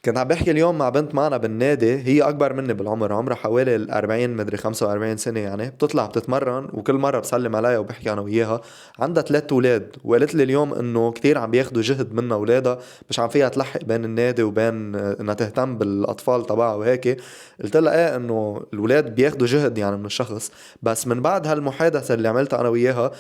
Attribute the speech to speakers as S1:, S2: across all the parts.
S1: كنت عم بحكي اليوم مع بنت معنا بالنادي، هي أكبر مني بالعمر، عمرها حوالي 40 مدري 45 سنة. يعني بتطلع بتتمرن وكل مرة بسلم عليها وبحكي أنا وياها. عندها 3 أولاد، وقالت لي اليوم إنه كتير عم بياخدوا جهد منا أولادها، مش عم فيها تلحق بين النادي وبين إنها تهتم بالأطفال تبعها وهيك. قلت لها إيه، إنه الأولاد بياخدوا جهد يعني من الشخص. بس من بعد هالمحادثة اللي عملتها أنا وياها،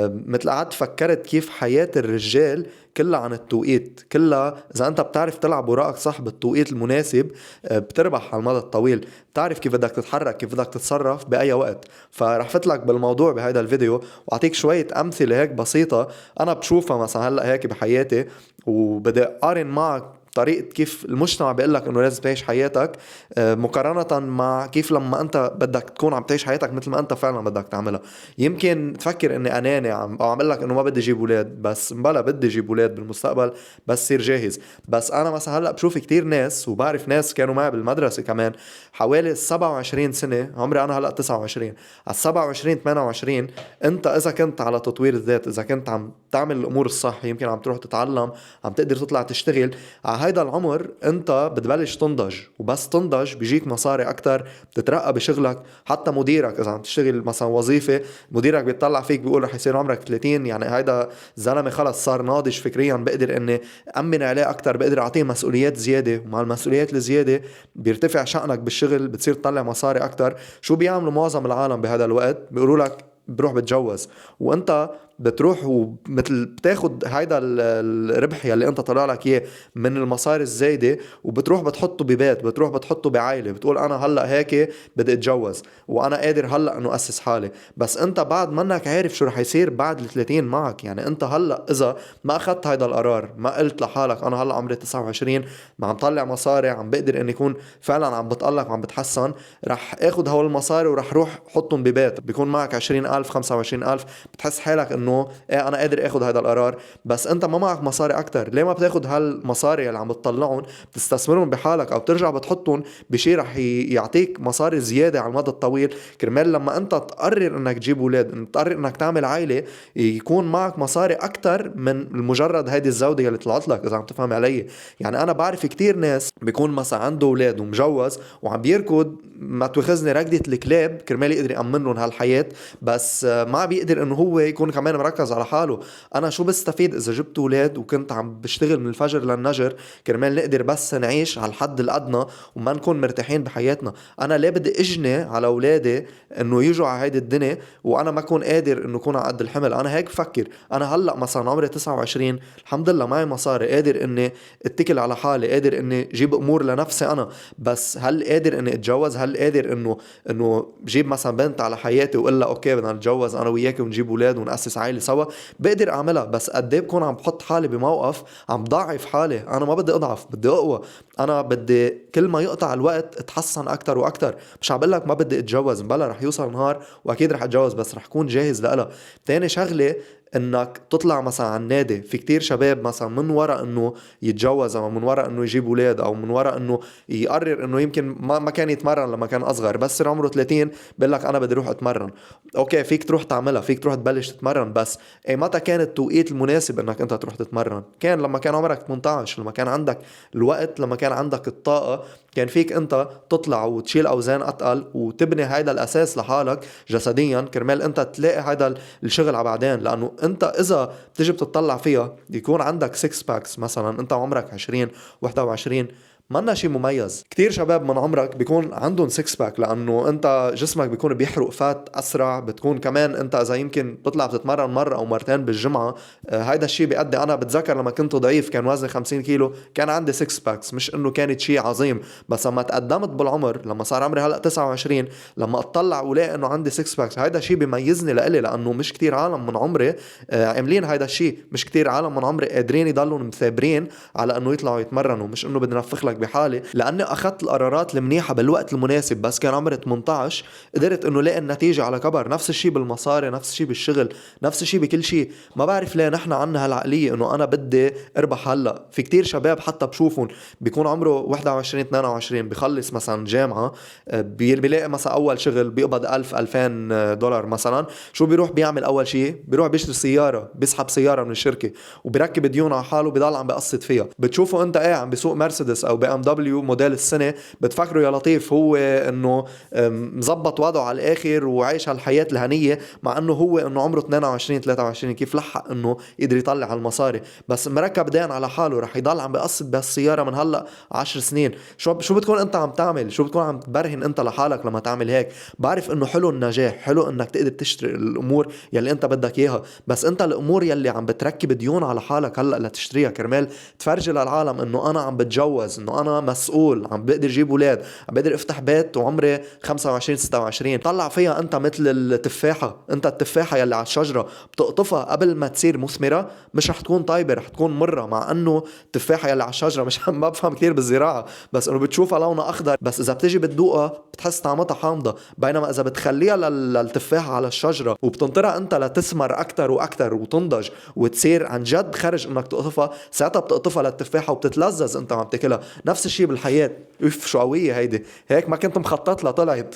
S1: مثل قعدت فكرت كيف حياة الرجال كلها عن التوقيت. كلها اذا انت بتعرف تلعب وراءك صح بالتوقيت المناسب، بتربح على المدى الطويل. بتعرف كيف بدك تتحرك، كيف بدك تتصرف باي وقت. فرح فتلك بالموضوع بهذا الفيديو واعطيك شوية امثلة هيك بسيطة انا بشوفها مثلا هلا هيك بحياتي، وبدي اقارن معك طريقة كيف المجتمع بيقول لك انه لازم تعيش حياتك، مقارنة مع كيف لما انت بدك تكون عم تعيش حياتك مثل ما انت فعلا بدك تعملها. يمكن تفكر اني اناني او عم اقول لك انه ما بدي اجيب اولاد، بس بلا بدي اجيب اولاد بالمستقبل، بس صير جاهز. بس انا مثلا هلا بشوف كتير ناس، وبعرف ناس كانوا معي بالمدرسة كمان، حوالي 27 سنة. عمري انا هلا 29. على 27 28 انت اذا كنت على تطوير الذات، اذا كنت عم تعمل الامور الصح، يمكن عم تروح تتعلم، عم تقدر تطلع تشتغل، على هيدا العمر انت بتبلش تنضج. وبس تنضج بيجيك مصاري اكتر، بتترقى بشغلك. حتى مديرك اذا عم تشتغل مثلا وظيفة، مديرك بيطلع فيك بيقول رح يصير عمرك 30، يعني هيدا زلمة خلص صار ناضج فكريا، بقدر اني امن عليه اكتر، بقدر اعطيه مسؤوليات زيادة. ومع المسؤوليات الزيادة بيرتفع شأنك بالشغل، بتصير تطلع مصاري اكتر. شو بيعملوا معظم العالم بهذا الوقت؟ بيقولوا لك بروح بتجوز. وانت بتروح ومثل بتاخد هيدا الربح يلي انت طلع لك اياه من المصاري الزايدة، وبتروح بتحطه ببيت، بتروح بتحطه بعائلة، بتقول انا هلا هيك بدي اتجوز وانا قادر هلا انه اسس حالي. بس انت بعد منك عارف شو رح يصير بعد ال30 معك. يعني انت هلا اذا ما اخذت هيدا القرار، ما قلت لحالك انا هلا عمري 29، ما عم طلع مصاري، عم بقدر اني يكون فعلا عم بتألق وعم بتحسن، رح اخد هول المصاري ورح روح حطهم ببيت، بيكون معك 20,000 25,000، بتحس حالك انه ايه انا قادر اخد هيدا القرار. بس انت ما معك مصاري اكتر، ليه ما بتاخد هالمصاري اللي عم بتطلعهم بتستثمرهم بحالك، او بترجع بتحطهم بشي رح يعطيك مصاري زيادة على المدى الطويل، كرمال لما انت تقرر انك تجيب اولاد، انك تقرر انك تعمل عائلة، يكون معك مصاري اكتر من مجرد هيدي الزودة اللي طلعت لك، اذا عم تفهم علي. يعني انا بعرف كتير ناس بيكون مثلا عنده اولاد ومجوز وعم بيركض، ما تواخذني ركضة الكلاب، كرمال يقدر يأمن لهم هالحياة، بس ما بيقدر انه هو يكون كمان مركز على حاله. انا شو بستفيد اذا جبت اولاد وكنت عم بشتغل من الفجر للنجر، كرمال نقدر بس نعيش على الحد الادنى وما نكون مرتاحين بحياتنا؟ انا ليه بدي اجني على اولادي انه يجوا على هيدي الدنيا وانا ما اكون قادر انه اكون على قد الحمل؟ انا هيك بفكر. انا هلا مثلا عمري 29، الحمد لله معي مصاري، قادر اني اتكل على حالي، قادر اني جيب امور لنفسي انا. بس هل قادر اني اتجوز؟ هل قادر انه جيب مثلا بنت على حياتي واقول لها اوكي بدنا نتجوز انا وياك ونجيب اولاد وناسس عائله سوا؟ بقدر اعملها، بس قد ايه بكون عم بحط حالي بموقف عم ضعف حالي. انا ما بدي اضعف، بدي اقوى. انا بدي كل ما يقطع الوقت اتحسن اكتر واكتر. مش عم بقول لك ما بدي اتجوز، بلا رح يوصل نهار واكيد رح اتجوز، بس رح كون جاهز لها. تاني شغله، انك تطلع مثلا على النادي. في كتير شباب مثلا من وراء انه يتجوز، او من وراء انه يجيب اولاد، او من وراء انه يقرر انه يمكن ما كان يتمرن لما كان اصغر، بس صار عمره 30 بقول لك انا بدي اروح اتمرن. اوكي فيك تروح تعملها، فيك تروح تبلش تتمرن، بس اي متى كان التوقيت المناسب انك انت تروح تتمرن؟ كان لما كان عمرك 18، لما كان عندك الوقت، لما كان عندك الطاقة، كان فيك انت تطلع وتشيل اوزان اتقل وتبني هيدا الاساس لحالك جسديا، كرمال انت تلاقي هيدا الشغل على بعدين. لانه انت اذا بتجي بتطلع فيها يكون عندك 6 باكس مثلا انت عمرك 20 21، منا شيء مميز. كتير شباب من عمرك بيكون عندهم 6 باك، لانه انت جسمك بيكون بيحرق فات اسرع. بتكون كمان انت اذا يمكن بتطلع بتتمرن مره او مرتين بالجمعه، هيدا الشيء بيأدي. انا بتذكر لما كنت ضعيف كان وزني 50 كيلو كان عندي 6 باكس، مش انه كانت شيء عظيم. بس لما تقدمت بالعمر، لما صار عمري هلا 29، لما اطلع ولاقي انه عندي 6 باكس، هيدا الشيء بيميزني لإلي، لانه مش كتير عالم من عمري عاملين هيدا الشيء. مش كتير عالم من عمري قادرين يضلوا مثابرين على انه يطلعوا يتمرنوا. مش انه بدي نفخ لك بحالي، لاني اخذت القرارات المنيحه بالوقت المناسب، بس كان عمري 18 قدرت انه لاقي النتيجه على كبر. نفس الشيء بالمصاري، نفس الشيء بالشغل، نفس الشيء بكل شيء. ما بعرف ليه نحن عنا هالعقليه انه انا بدي اربح هلا. في كتير شباب حتى بشوفهم بيكون عمره 21 22، بخلص مثلا جامعه، بيلاقي مثلا اول شغل بيقبض 1000 2000 دولار مثلا. شو بيروح بيعمل؟ اول شيء بيروح بيشتري سياره، بيسحب سياره من الشركه وبيركب ديون على حاله، بضل عم بقسط فيها. بتشوفه انت ايه عم بيسوق مرسيدس او بي BMW موديل السنة بتفكروا يا لطيف هو انه مزبط وضعه على الاخر وعايش هالحياة الهنية، مع انه هو انه عمره 22 23 كيف لحق انه يقدر يطلع على المصاري، بس مركب دين على حاله رح يضل عم بقسط بهالسيارة من هلا 10 سنين. شو بتكون انت عم تعمل؟ شو بتكون عم تبرهن انت لحالك لما تعمل هيك؟ بعرف انه حلو النجاح، حلو انك تقدر تشتري الامور يلي انت بدك اياها، بس انت الامور يلي عم بتركب ديون على حالك هلا لتشتريها كرمال تفرجي للعالم انه انا عم بتجوز، انه انا مسؤول، عم بقدر جيب اولاد، عم بقدر افتح بيت وعمري 25 26، طلع فيها انت مثل التفاحة. انت التفاحة يلي على الشجرة بتقطفها قبل ما تصير مثمرة، مش رح تكون طيبة، رح تكون مرة، مع انه التفاحة يلي على الشجرة مش ما بفهم كتير بالزراعة، بس انه بتشوفها لونها اخضر، بس اذا بتيجي بتدوقها بتحس طعمتها حامضة، بينما اذا بتخليها للتفاحة على الشجرة وبتنطرها انت لتسمر اكتر واكتر وتنضج وتصير عن جد خرج انك تقطفها، ساعتها بتقطفها للتفاحة وبتتلذذ انت عم تاكلها. نفس الشيء بالحياة. اف شو قوية هيدي، هيك ما كنت مخطط لها طلعت.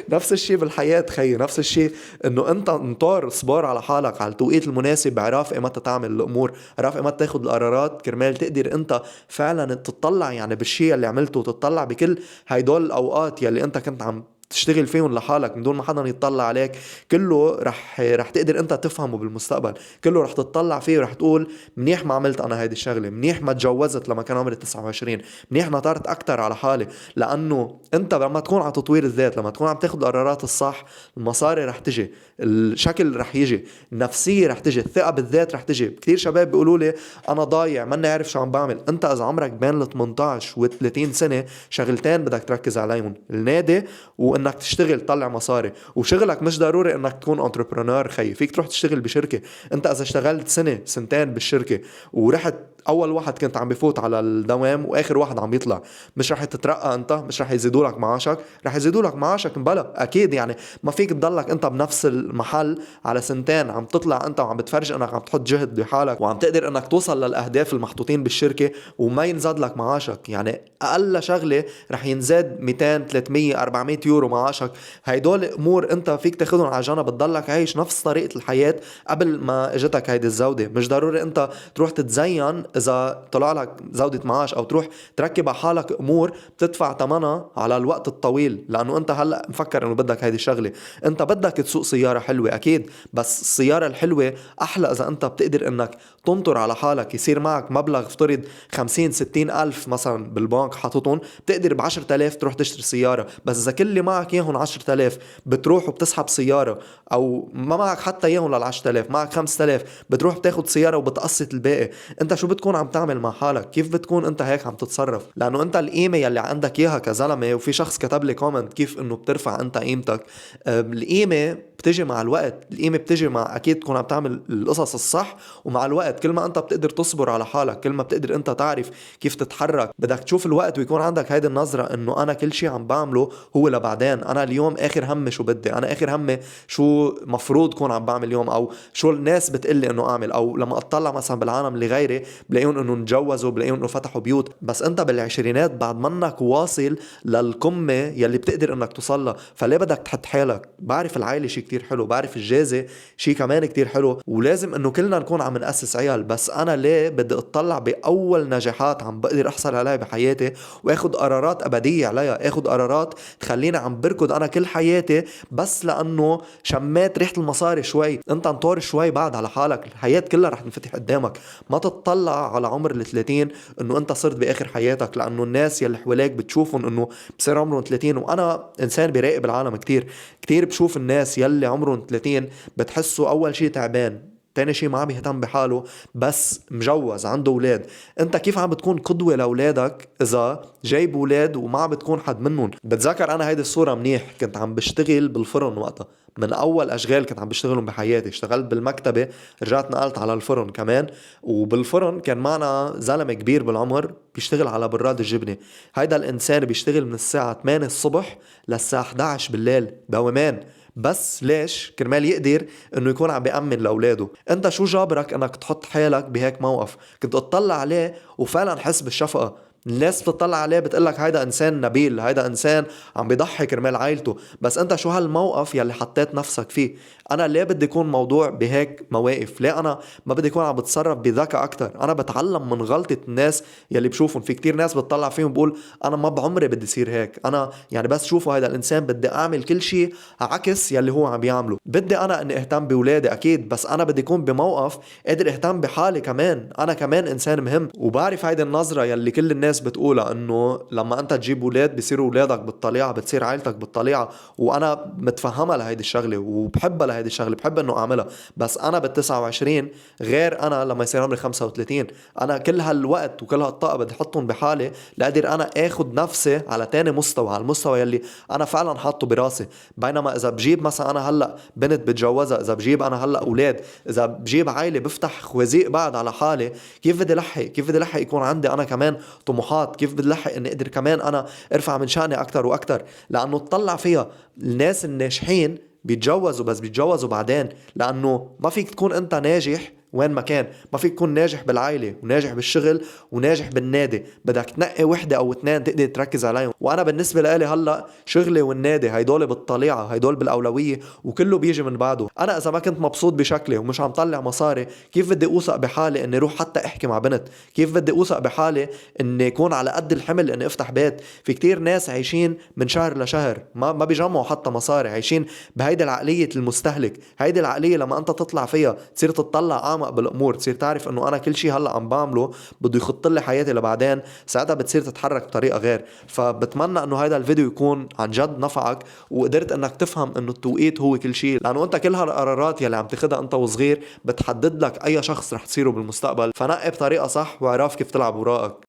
S1: نفس الشيء بالحياة خيي، نفس الشيء انه انت انطر صبار على حالك على التوقيت المناسب، عرف امتى تعمل الامور، عرف امتى تاخد القرارات كرمال تقدر انت فعلا تطلع يعني بالشيء اللي عملته، وتطلع بكل هيدول الاوقات يلي انت كنت عم تشتغل فيهم لحالك من دون ما حدا يتطلع عليك، كله رح تقدر انت تفهمه بالمستقبل، كله رح تتطلع فيه ورح تقول منيح ما عملت انا هيدي الشغله، منيح ما تجوزت لما كان عمري 29، منيح نطرت اكتر على حالي. لانه انت لما تكون على تطوير الذات، لما تكون عم تاخد القرارات الصح، المصاري رح تجي، الشكل رح يجي، النفسيه رح تجي، الثقه بالذات رح تجي. كثير شباب بيقولوا لي انا ضايع ماني عارف شو عم بعمل. انت اذا عمرك بين ال 18 و 30 سنه شغلتين بدك تركز عليهم، النادي وانك تشتغل تطلع مصاري. وشغلك مش ضروري انك تكون انتربرونور خي، فيك تروح تشتغل بشركه. انت اذا اشتغلت سنه سنتين بالشركه ورحت اول واحد كنت عم بفوت على الدوام واخر واحد عم يطلع، مش رح تترقى انت؟ مش رح يزيدوا لك معاشك؟ رح يزيدوا لك معاشك مبلا اكيد. يعني ما فيك تضلك انت بنفس المحل على سنتين عم تطلع انت وعم بتفرج انك عم تحط جهد بحالك وعم تقدر انك توصل للاهداف المحطوطين بالشركه وما ينزاد لك معاشك. يعني اقل شغله رح ينزاد 200 300 400 يورو معاشك. هيدول امور انت فيك تاخذهم على جنب، تضلك عايش نفس طريقه الحياه قبل ما اجتك هيدي الزوده. مش ضروري انت تروح تتزين اذا طلع لك زودة معاش، او تروح تركب على حالك امور بتدفع ثمنها على الوقت الطويل، لانه انت هلا مفكر انه بدك هيدي الشغله. انت بدك تسوق سياره حلوه اكيد، بس السياره الحلوه احلى اذا انت بتقدر انك تنطر على حالك، يصير معك مبلغ افترض 50 60 الف مثلا بالبنك حاططهم، بتقدر ب 10,000 تروح تشتري سياره. بس اذا كل اللي معك اياهم 10,000 بتروح وبتسحب سياره، او ما معك حتى اياهم لل 10,000، معك 5,000 بتروح بتاخد سياره وبتقسط الباقي، انت شو بتكون عم تعمل مع حالك؟ كيف بتكون انت هيك عم تتصرف؟ لانه انت القيمه يلي عندك اياها كزلمه، وفي شخص كتب لي كومنت كيف انه بترفع انت قيمتك. القيمه بتجي مع الوقت، القيمه بتجي مع اكيد تكون عم تعمل القصص الصح، ومع الوقت كل ما انت بتقدر تصبر على حالك، كل ما بتقدر انت تعرف كيف تتحرك. بدك تشوف الوقت ويكون عندك هيدي النظره انه انا كل شيء عم بعمله هو لبعدين. انا اليوم اخر همي شو بدي، انا اخر همي شو مفروض كون عم بعمل اليوم، او شو الناس بتقلي انه اعمل. او لما اطلع مثلا بالعالم اللي غيري بلاقيهم انه تجوزوا، بلاقيهم انه فتحوا بيوت، بس انت بالعشرينات بعد منك واصل للقمه يلي بتقدر انك توصلها، فليه بدك تحط حالك؟ بعرف العائله شيء كتير حلو، بعرف الجازة شيء كمان كتير حلو، ولازم انه كلنا نكون عم نأسس عيال، بس انا ليه بدي اطلع باول نجاحات عم بقدر احصل عليها بحياتي واخد قرارات ابديه عليها، اخد قرارات تخليني عم بركض انا كل حياتي بس لانه شميت ريحه المصاري شوي. انت انطر شوي بعد على حالك، الحياه كلها رح تنفتح قدامك. ما تتطلع على عمر ال30 انه انت صرت باخر حياتك، لانه الناس يلي حواليك بتشوفهم انه بصير عمرهم 30. وانا انسان بيراقب العالم كتير كتير، بشوف الناس يلي عمرهم 30 بتحسوا اول شيء تعبان، تاني شيء ما عم يهتم بحاله، بس مجوز عنده اولاد. انت كيف عم بتكون قدوة لاولادك اذا جايب اولاد وما عم بتكون حد منهم؟ بتذكر انا هيدي الصورة منيح، كنت عم بشتغل بالفرن وقتها، من اول اشغال كنت عم بشتغلهم بحياتي. اشتغلت بالمكتبة، رجعت نقلت على الفرن كمان، وبالفرن كان معنا زلمة كبير بالعمر بيشتغل على براد الجبنة. هيدا الانسان بيشتغل من الساعة 8 الصبح للساعة 11 بالليل دوامين، بس ليش؟ كرمال يقدر انه يكون عم بيأمن لاولاده. انت شو جابرك انك تحط حالك بهيك موقف؟ كنت اطلع عليه وفعلا حس بالشفقة، الناس بتطلع عليه بتقلك هيدا انسان نبيل، هيدا انسان عم بيضحي كرمال عائلته، بس انت شو هالموقف يلي حطيت نفسك فيه؟ انا ليه بدي يكون موضوع بهيك مواقف؟ ليه انا ما بدي يكون عم بتصرف بذكاء اكتر؟ انا بتعلم من غلطة الناس يلي بشوفهم. في كتير ناس بتطلع فيهم بقول انا ما بعمري بدي يصير هيك، انا يعني بس شوفوا هيدا الانسان بدي اعمل كل شيء عكس يلي هو عم بيعمله. بدي انا اني اهتم بولادي اكيد، بس انا بدي يكون بموقف قادر اهتم بحالي كمان، انا كمان انسان مهم. وبعرف هيدي النظرة يلي كل الناس بتقولها انه لما انت تجيب اولاد بصيروا اولادك بالطليعة، بتصير عائلتك بالطليعة، وانا متفهمها لهيدي الشغلة وبحبها لهيدي الشغلة، بحب انه اعملها. بس انا بال29 غير انا لما يصير عمري 35. انا كل هالوقت وكل هالطاقة بدي احطهم بحالي لقدر انا اخد نفسي على تاني مستوى، على المستوى يلي انا فعلا حاطه براسي. بينما اذا بجيب مثلا انا هلا بنت بتجوزها، اذا بجيب انا هلا اولاد، اذا بجيب عائله بفتح خوازيق بعد على حالي، كيف بدي لحق؟ كيف بدي لحق يكون عندي انا كمان طموحات؟ كيف بدي لحق اني اقدر كمان انا ارفع من شأني اكتر واكتر؟ لانه تطلع فيها الناس الناجحين بيتجوزوا، بس بيتجوزوا بعدين، لانه ما فيك تكون انت ناجح وين ما كان. ما فيك تكون ناجح بالعائلة وناجح بالشغل وناجح بالنادي، بدك تنقي وحدة او اتنين تقدر تركز عليهم. وانا بالنسبة لي هلا شغلي والنادي هيدول بالطليعة، هيدول بالاولوية، وكله بيجي من بعده. انا اذا ما كنت مبسوط بشكلي ومش عم طلع مصاري، كيف بدي اوثق بحالي اني اروح حتى احكي مع بنت؟ كيف بدي اوثق بحالي اني اكون على قد الحمل اني افتح بيت؟ في كتير ناس عايشين من شهر لشهر ما بيجمعوا حتى مصاري، عايشين بهيدي العقلية المستهلك. هيدي العقلية لما انت تطلع فيها تصير تطلع اعمق بالامور، تصير تعرف انه انا كل شيء هلا عم بعمله بده يخط لي حياتي لبعدين، ساعتها بتصير تتحرك بطريقة غير. فبتمنى انه هيدا الفيديو يكون عن جد نفعك، وقدرت انك تفهم انه التوقيت هو كل شيء، لانه انت كل هالقرارات يلي عم تاخدها انت وصغير بتحدد لك اي شخص رح تصيره بالمستقبل. فنقي بطريقة صح واعرف كيف تلعب وراءك.